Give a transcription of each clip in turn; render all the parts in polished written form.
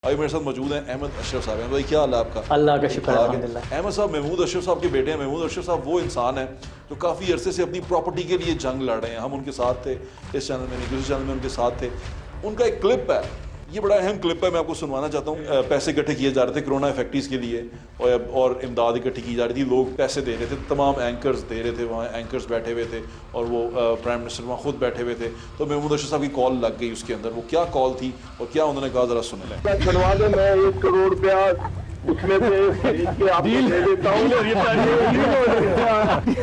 अभी मेरे साथ मौजूद हैं अहमद अशरफ साहब। हैं भाई, क्या हाल है आपका? अल्लाह का शुक्र है, अल्हम्दुलिल्लाह। अहमद साहब महमूद अशरफ साहब के बेटे हैं। महमूद अशरफ साहब वो इंसान है जो काफ़ी अरसे से अपनी प्रॉपर्टी के लिए जंग लड़ रहे हैं। हम उनके साथ थे इस चैनल में, नहीं दूसरे चैनल में उनके साथ थे। उनका एक क्लिप है, ये बड़ा अहम क्लिप है, मैं आपको सुनवाना चाहता हूँ। पैसे इकट्ठे किए जा रहे थे कोरोना इफेक्टिस के लिए और इमदाद इकट्ठी की जा रही थी। लोग पैसे दे रहे थे, तमाम एंकर्स दे रहे थे, वहाँ एंकर्स बैठे हुए थे और वो प्राइम मिनिस्टर वहाँ खुद बैठे हुए थे। तो महमूद अशरफ साहब की कॉल लग गई उसके अंदर। वो क्या कॉल थी और क्या उन्होंने कहा, ज़रा सुन लें। बनवा दे, मैं 1 करोड़ रुपया उसमें से आपको दे देता हूँ।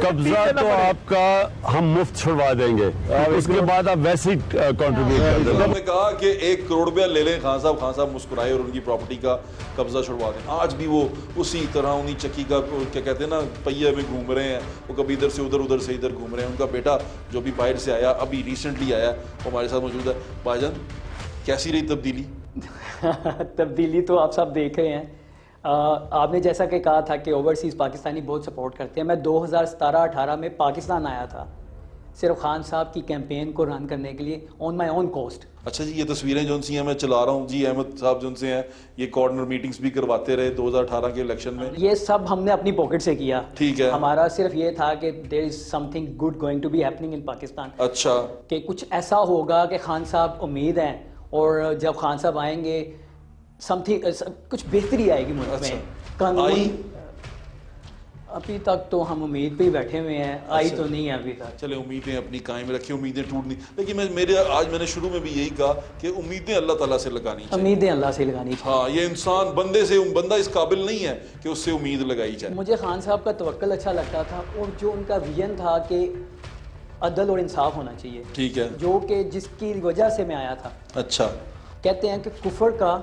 कब्जा तो आपका हम मुफ्त छुड़वा देंगे, उसके बाद आप वैसे ही कंट्रीब्यूट कर देना। उन्होंने कहा कि 1 करोड़ रुपया ले लें खान साहब। खान साहब मुस्कुराए और उनकी प्रॉपर्टी का कब्जा छुड़वा दें। आज भी वो उसी तरह उन्हीं चक्की का क्या कहते हैं ना, पहिए में घूम रहे हैं। वो कभी इधर से उधर से इधर घूम रहे हैं। उनका बेटा जो भी बाहर से आया, अभी रिसेंटली आया, वो हमारे साथ मौजूद है। भाईजान, कैसी रही तब्दीली? तब्दीली तो आप सब देख रहे हैं। आपने जैसा कि कहा था कि ओवरसीज़ पाकिस्तानी बहुत सपोर्ट करते हैं। मैं 2017-18 में पाकिस्तान आया था सिर्फ खान साहब की कैंपेन को रन करने के लिए ऑन माई ओन कॉस्ट। अच्छा जी, ये तस्वीरें जो सी हैं मैं चला रहा हूँ जी। अहमद साहब जो से हैं, ये कॉर्नर मीटिंग्स भी करवाते रहे 2018 के इलेक्शन में। ये सब हमने अपनी पॉकेट से किया। ठीक है। हमारा सिर्फ ये था कि there is something good going to be happening in Pakistan. अच्छा, कि कुछ ऐसा होगा कि खान साहब उम्मीद हैं, और जब खान साहब आएंगे समथिंग कुछ बेहतरी आएगी मुल्क अच्छा। में। कानून अभी तक तो हम उम्मीद पे ही बैठे हुए हैं, आई तो नहीं है अभी तक। चले, उम्मीदें अपनी कायम रखी, उम्मीदें टूटनी। लेकिन आज मैंने शुरू में भी यही कहा कि उम्मीदें अल्लाह ताला से लगानी चाहिए। उम्मीदें अल्लाह से लगानी चाहिए। हाँ, ये इंसान बंदा इस काबिल नहीं है कि उससे उम्मीद लगाई जाए। मुझे खान साहब का तवक्कल अच्छा लगता था, और जो उनका विजन था कि अदल और इंसाफ होना चाहिए। ठीक है। जो कि जिसकी वजह से मैं आया था। अच्छा, कहते हैं कि कुफर का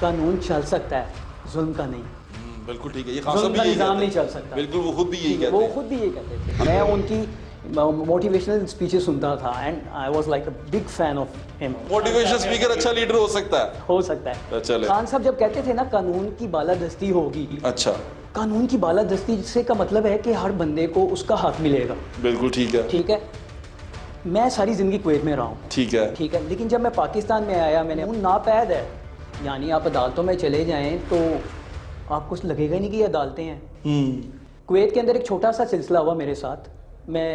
कानून चल सकता है, जुल्म का नहीं। बिल्कुल ठीक है। ये खान साहब जुल्म भी का यही निज़ाम कहते नहीं हैं। चल सकता। बिल्कुल, वो खुद भी यही कहते वो हैं। खुद भी यही कहते थे। मैं उनकी मोटिवेशनल स्पीचेस सुनता था, and I was like a big fan of him. Motivation speaker अच्छा लीडर हो सकता है। हो सकता है। चले। खान साहब जब कहते थे ना कानून की बालादस्ती होगी, अच्छा, कानून की बालादस्ती से का मतलब है कि हर बंदे को उसका हक मिलेगा। बिल्कुल ठीक है। ठीक है। मैं सारी जिंदगी कुवैत में रहा हूँ। ठीक है। ठीक है। लेकिन जब मैं पाकिस्तान में आया, मैंने नापैद है, यानी आप अदालतों में चले जाएं तो आपको लगेगा ही नहीं कि ये अदालतें हैं। कुवैत के अंदर एक छोटा सा सिलसिला हुआ मेरे साथ। मैं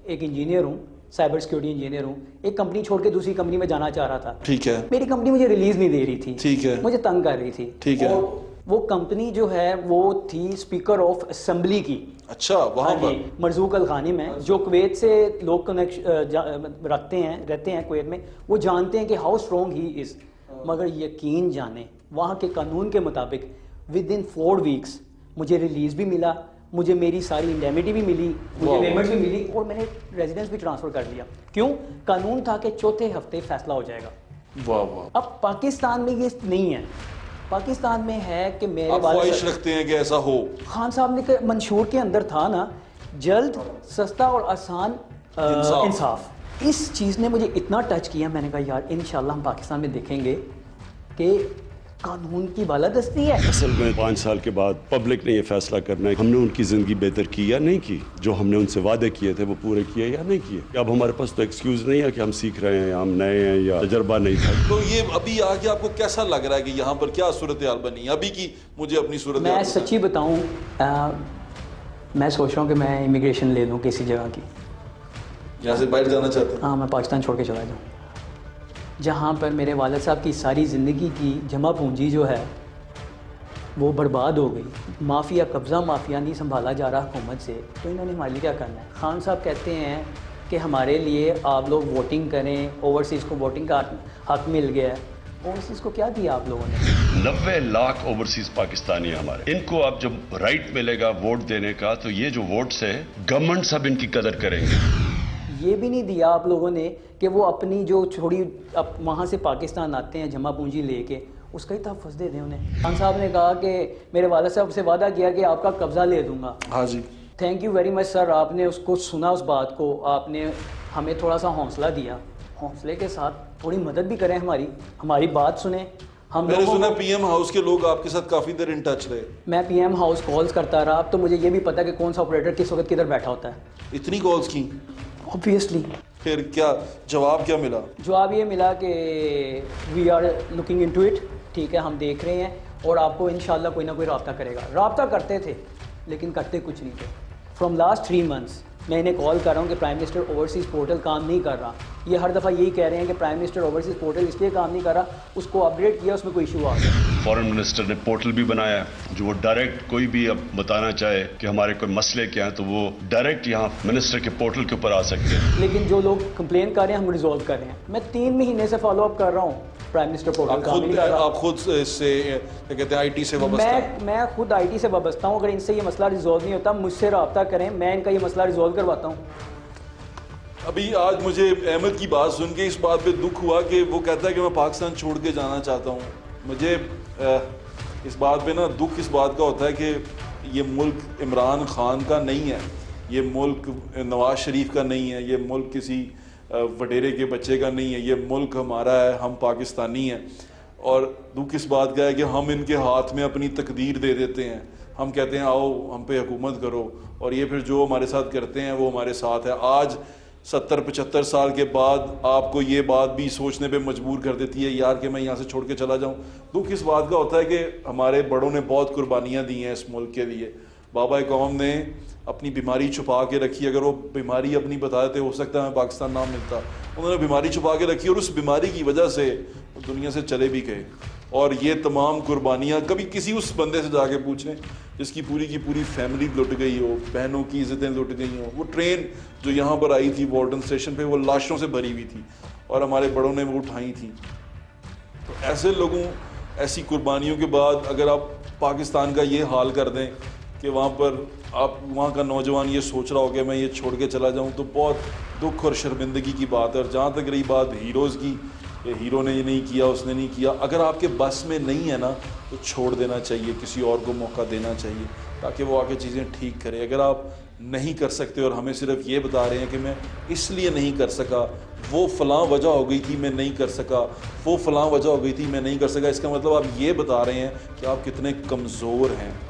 एक इंजीनियर हूँ, साइबर सिक्योरिटी इंजीनियर हूँ। एक कंपनी छोड़ के दूसरी कंपनी में जाना चाह रहा था। ठीक है। मेरी कंपनी मुझे रिलीज नहीं दे रही थी। ठीक है। मुझे तंग कर रही थी। ठीक है। और वो कंपनी जो है वो थी स्पीकर ऑफ असेंबली की। अच्छा, वहाँ पर मरजूक अल खानिम है, जो कुवैत से लोग कनेक्शन रहते हैं कुवैत में। वो जानते हैं कि हाउ स्ट्रॉन्ग ही इज़। मगर यकीन जाने, वहाँ के कानून के मुताबिक विद इन 4 वीक्स मुझे रिलीज भी मिला, मुझे मेरी सारी इंडेमिटी भी मिली, मुझे पेमेंट्स भी मिली, और मैंने रेजिडेंस भी ट्रांसफ़र कर लिया। क्यों? कानून था कि चौथे हफ्ते फैसला हो जाएगा। वाह वाह। अब पाकिस्तान में ये नहीं है। पाकिस्तान में है कि मेरे आप ख्वाहिश रखते हैं कि ऐसा हो। खान साहब ने मंशूर के अंदर था ना, जल्द, सस्ता और आसान इंसाफ। इस चीज़ ने मुझे इतना टच किया, मैंने कहा यार इंशाल्लाह हम पाकिस्तान में देखेंगे कि कानून की बालादस्ती है। असल में 5 साल के बाद पब्लिक ने ये फैसला करना है हमने उनकी ज़िंदगी बेहतर की या नहीं की। जो हमने उनसे वादे किए थे वो पूरे किए या नहीं किए। अब हमारे पास तो एक्सक्यूज़ नहीं है कि हम सीख रहे हैं या हम नए हैं या तजर्बा नहीं था। तो ये अभी आके आपको कैसा लग रहा है कि यहाँ पर क्या सूरत हाल बनी अभी की? मुझे अपनी सूरत मैं सच्ची बताऊँ, मैं सोच रहा हूँ कि मैं इमिग्रेशन ले लूँ किसी जगह की। यहाँ से बाहर जाना चाहते हैं? हाँ, मैं पाकिस्तान छोड़ के चला जाऊँ, जहाँ पर मेरे वालिद साहब की सारी ज़िंदगी की जमा पूंजी जो है वो बर्बाद हो गई। माफिया, कब्ज़ा माफिया नहीं संभाला जा रहा हुकूमत से, तो इन्होंने हमारे लिए क्या करना है? खान साहब कहते हैं कि हमारे लिए आप लोग वोटिंग करें, ओवरसीज़ को वोटिंग का हक मिल गया है। ओवरसीज़ को क्या दिया आप लोगों ने? 90 लाख ओवरसीज पाकिस्तानी है हमारे। इनको अब जब राइट मिलेगा वोट देने का, तो ये जो वोट्स है गवर्नमेंट सब इनकी कदर करेंगे। ये भी नहीं दिया आप लोगों ने कि वो अपनी जो छोड़ी वहाँ से पाकिस्तान आते हैं जमा पूंजी लेके, उसका ही तहफ़्फ़ुज़ दे दें उन्हें। खान साहब ने कहा कि मेरे वालिद साहब से वादा किया कि आपका कब्ज़ा ले दूँगा। हाँ जी। Thank you very much sir. आपने उसको सुना, उस बात को आपने हमें थोड़ा सा हौसला दिया। हौसले के साथ थोड़ी मदद भी करें, हमारी बात सुने। मैंने सुना पीएम हाउस के लोग आपके साथ काफ़ी देर इन टच रहे। मैं पीएम हाउस कॉल्स करता रहा। अब तो मुझे ये भी पता कि कौन सा ऑपरेटर किस वक्त किधर बैठा होता है। इतनी कॉल्स की? ऑब्वियसली। फिर क्या जवाब क्या मिला? जवाब ये मिला कि we are looking into it. ठीक है हम देख रहे हैं और आपको इंशाल्लाह कोई ना कोई रब्ता करेगा। रब्ता करते थे लेकिन करते कुछ नहीं थे। फ्रॉम लास्ट 3 मंथ्स मैं इन्हें कॉल कर रहा हूँ कि प्राइम मिनिस्टर ओवरसीज़ पोर्टल काम नहीं कर रहा। ये हर दफ़ा यही कह रहे हैं कि प्राइम मिनिस्टर ओवरसीज़ पोर्टल इसलिए काम नहीं कर रहा, उसको अपडेट किया उसमें कोई इशू आ गया। फॉरेन मिनिस्टर ने पोर्टल भी बनाया है जो वो डायरेक्ट कोई भी अब बताना चाहे कि हमारे कोई मसले क्या हैं तो वो डायरेक्ट यहाँ मिनिस्टर के पोर्टल के ऊपर आ सकते हैं। लेकिन जो लोग कंप्लेन कर रहे हैं हम रिजॉल्व कर रहे हैं। मैं 3 महीने से फॉलो अप कर रहा हूँ, प्राइम मिनिस्टर पोर्टल काम नहीं कर रहा। आप खुद इससे क्या कहते हैं IT से वाबस्ता हैं? मैं खुद IT से वाबस्ता हूँ। अगर इनसे ये मसला रिजॉल्व नहीं होता मुझसे रब्ता करें, मैं इनका ये मसला रिजॉल्व करवाता हूँ। अभी आज मुझे अहमद की बात सुन के इस बात पे दुख हुआ कि वो कहता है कि मैं पाकिस्तान छोड़ के जाना चाहता हूँ। मुझे इस बात पे ना दुख इस बात का होता है कि ये मुल्क इमरान खान का नहीं है, ये मुल्क नवाज शरीफ का नहीं है, ये मुल्क किसी वडेरे के बच्चे का नहीं है, ये मुल्क हमारा है, हम पाकिस्तानी हैं। और दुख इस बात का है कि हम इनके हाथ में अपनी तकदीर दे देते हैं। हम कहते हैं आओ हम पे हुकूमत करो, और ये फिर जो हमारे साथ करते हैं वो हमारे साथ है। आज 70-75 साल के बाद आपको ये बात भी सोचने पे मजबूर कर देती है यार कि मैं यहाँ से छोड़ के चला जाऊँ। दुख इस बात का होता है कि हमारे बड़ों ने बहुत कुर्बानियाँ दी हैं इस मुल्क के लिए। बाबा कौम ने अपनी बीमारी छुपा के रखी, अगर वो बीमारी अपनी बता देते हो सकता है हमें पाकिस्तान ना मिलता। उन्होंने बीमारी छुपा के रखी और उस बीमारी की वजह से वो दुनिया से चले भी गए। और ये तमाम कुर्बानियाँ कभी किसी उस बंदे से जाके पूछें जिसकी पूरी की पूरी फैमिली लुट गई हो, बहनों की इज़्ज़तें लुट गई हों। वो ट्रेन जो यहाँ पर आई थी वाल्टन स्टेशन पे वो लाशों से भरी हुई थी और हमारे बड़ों ने वो उठाई थी। तो ऐसे लोगों, ऐसी कुर्बानियों के बाद अगर आप पाकिस्तान का ये हाल कर दें कि वहाँ पर आप वहाँ का नौजवान ये सोच रहा हो कि मैं ये छोड़ के चला जाऊँ, तो बहुत दुख और शर्मिंदगी की बात है। और जहाँ तक रही बात हीरोज़ की, ये हीरो ने ये नहीं किया, उसने नहीं किया, अगर आपके बस में नहीं है ना तो छोड़ देना चाहिए, किसी और को मौका देना चाहिए ताकि वो आके चीज़ें ठीक करे। अगर आप नहीं कर सकते और हमें सिर्फ ये बता रहे हैं कि मैं इसलिए नहीं कर सका, वो फ़लाँ वजह हो गई थी मैं नहीं कर सका, वो फ़लाँ वजह हो गई थी मैं नहीं कर सका, इसका मतलब आप ये बता रहे हैं कि आप कितने कमज़ोर हैं।